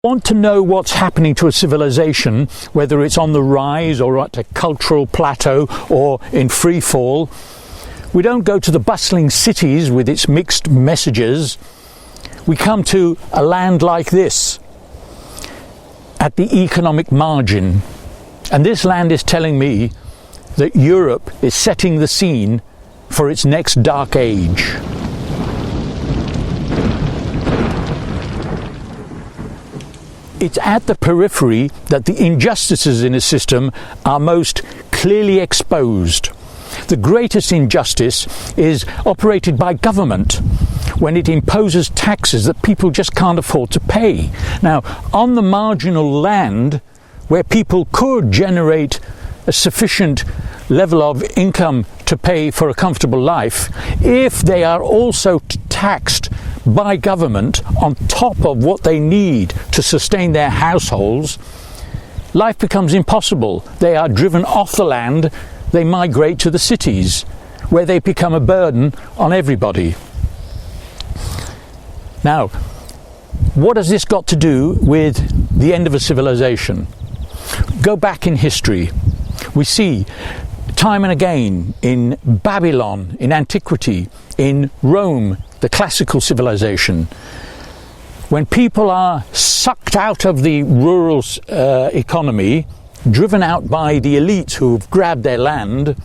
Want to know what's happening to a civilization, whether it's on the rise or at a cultural plateau or in free fall, we don't go to the bustling cities with its mixed messages. We come to a land like this, at the economic margin. And this land is telling me that Europe is setting the scene for its next dark age. It's at the periphery that the injustices in a system are most clearly exposed. The greatest injustice is operated by government when it imposes taxes that people just can't afford to pay. Now, on the marginal land where people could generate a sufficient level of income to pay for a comfortable life, if they are also taxed by government on top of what they need to sustain their households, life becomes impossible. They are driven off the land, they migrate to the cities, where they become a burden on everybody. Now, what has this got to do with the end of a civilization? Go back in history. We see time and again in Babylon, in antiquity, in Rome, the classical civilization, when people are sucked out of the rural economy, driven out by the elites who've grabbed their land,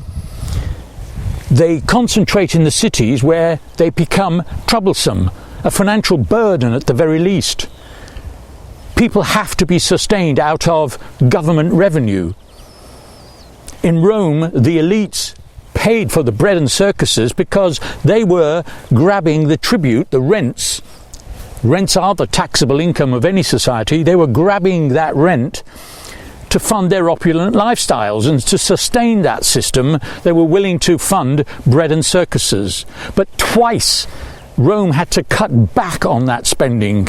they concentrate in the cities where they become troublesome, a financial burden at the very least. People have to be sustained out of government revenue. In Rome, the elites paid for the bread and circuses because they were grabbing the tribute, the rents. Rents are the taxable income of any society. They were grabbing that rent to fund their opulent lifestyles, and to sustain that system they were willing to fund bread and circuses. But twice Rome had to cut back on that spending.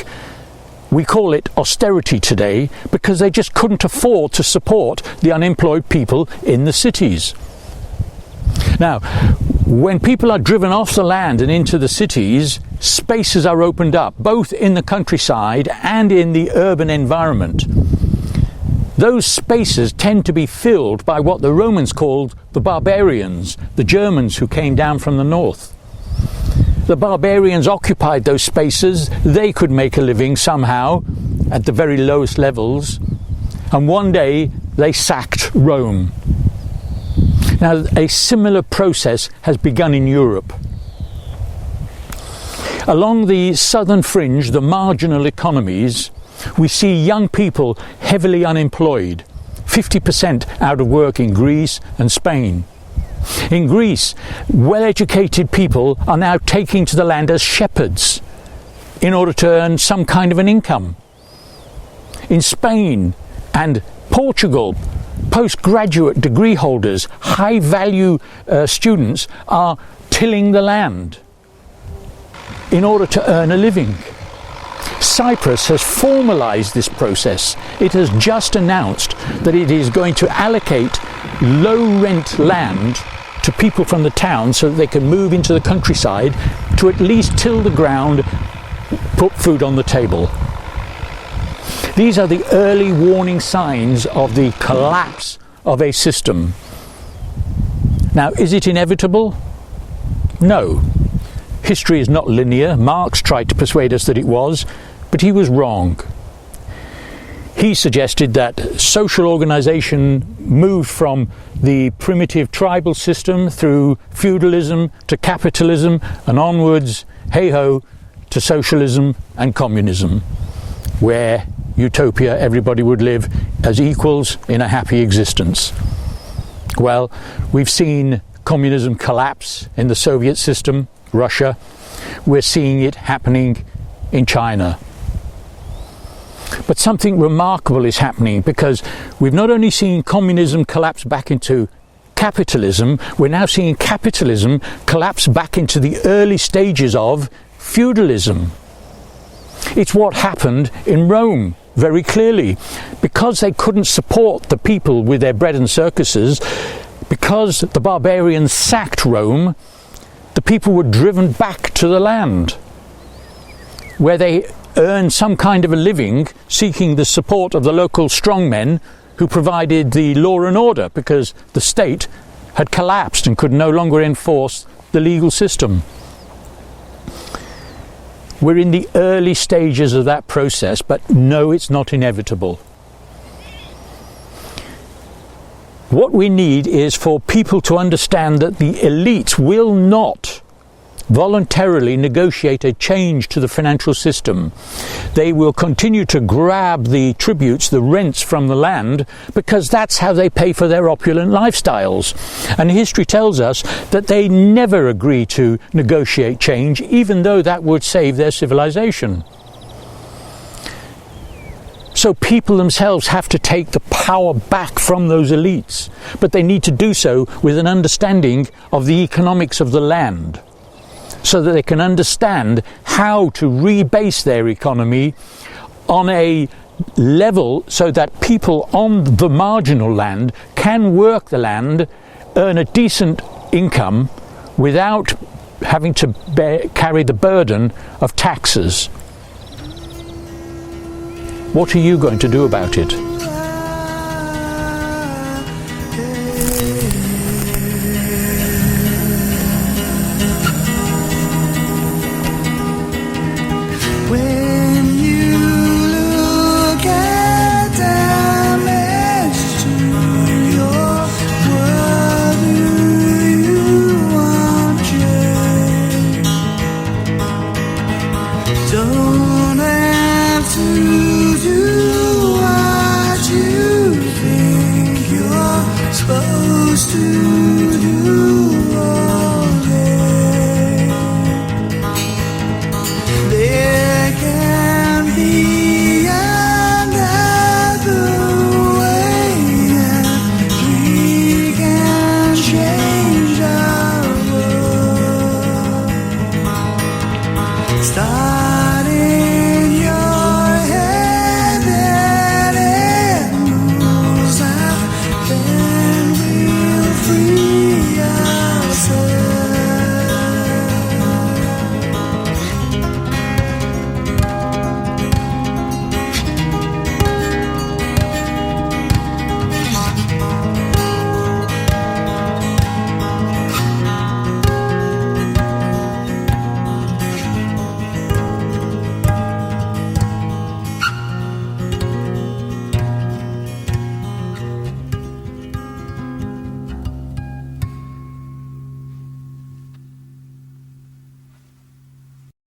We call it austerity today because they just couldn't afford to support the unemployed people in the cities. Now, when people are driven off the land and into the cities, spaces are opened up, both in the countryside and in the urban environment. Those spaces tend to be filled by what the Romans called the barbarians, the Germans who came down from the north. The barbarians occupied those spaces. They could make a living somehow at the very lowest levels. And one day they sacked Rome. Now, a similar process has begun in Europe. Along the southern fringe, the marginal economies, we see young people heavily unemployed, 50% out of work in Greece and Spain. In Greece, well-educated people are now taking to the land as shepherds in order to earn some kind of an income. In Spain and Portugal, postgraduate degree holders, high-value students are tilling the land in order to earn a living. Cyprus has formalized this process. It has just announced that it is going to allocate low-rent land to people from the town so that they can move into the countryside to at least till the ground, put food on the table. These are the early warning signs of the collapse of a system. Now, is it inevitable? No. History is not linear. Marx tried to persuade us that it was, but he was wrong. He suggested that social organization moved from the primitive tribal system through feudalism to capitalism and onwards, hey-ho, to socialism and communism, where utopia, everybody would live as equals in a happy existence. Well, we've seen communism collapse in the Soviet system, Russia. We're seeing it happening in China. But something remarkable is happening, because we've not only seen communism collapse back into capitalism, we're now seeing capitalism collapse back into the early stages of feudalism. It's what happened in Rome very clearly. Because they couldn't support the people with their bread and circuses, because the barbarians sacked Rome, the people were driven back to the land, where they earn some kind of a living seeking the support of the local strongmen who provided the law and order, because the state had collapsed and could no longer enforce the legal system. We're in the early stages of that process, but no, it's not inevitable. What we need is for people to understand that the elites will not voluntarily negotiate a change to the financial system. They will continue to grab the tributes, the rents from the land, because that's how they pay for their opulent lifestyles. And history tells us that they never agree to negotiate change, even though that would save their civilization. So people themselves have to take the power back from those elites, but they need to do so with an understanding of the economics of the land, so that they can understand how to rebase their economy on a level so that people on the marginal land can work the land, earn a decent income without having to carry the burden of taxes. What are you going to do about it?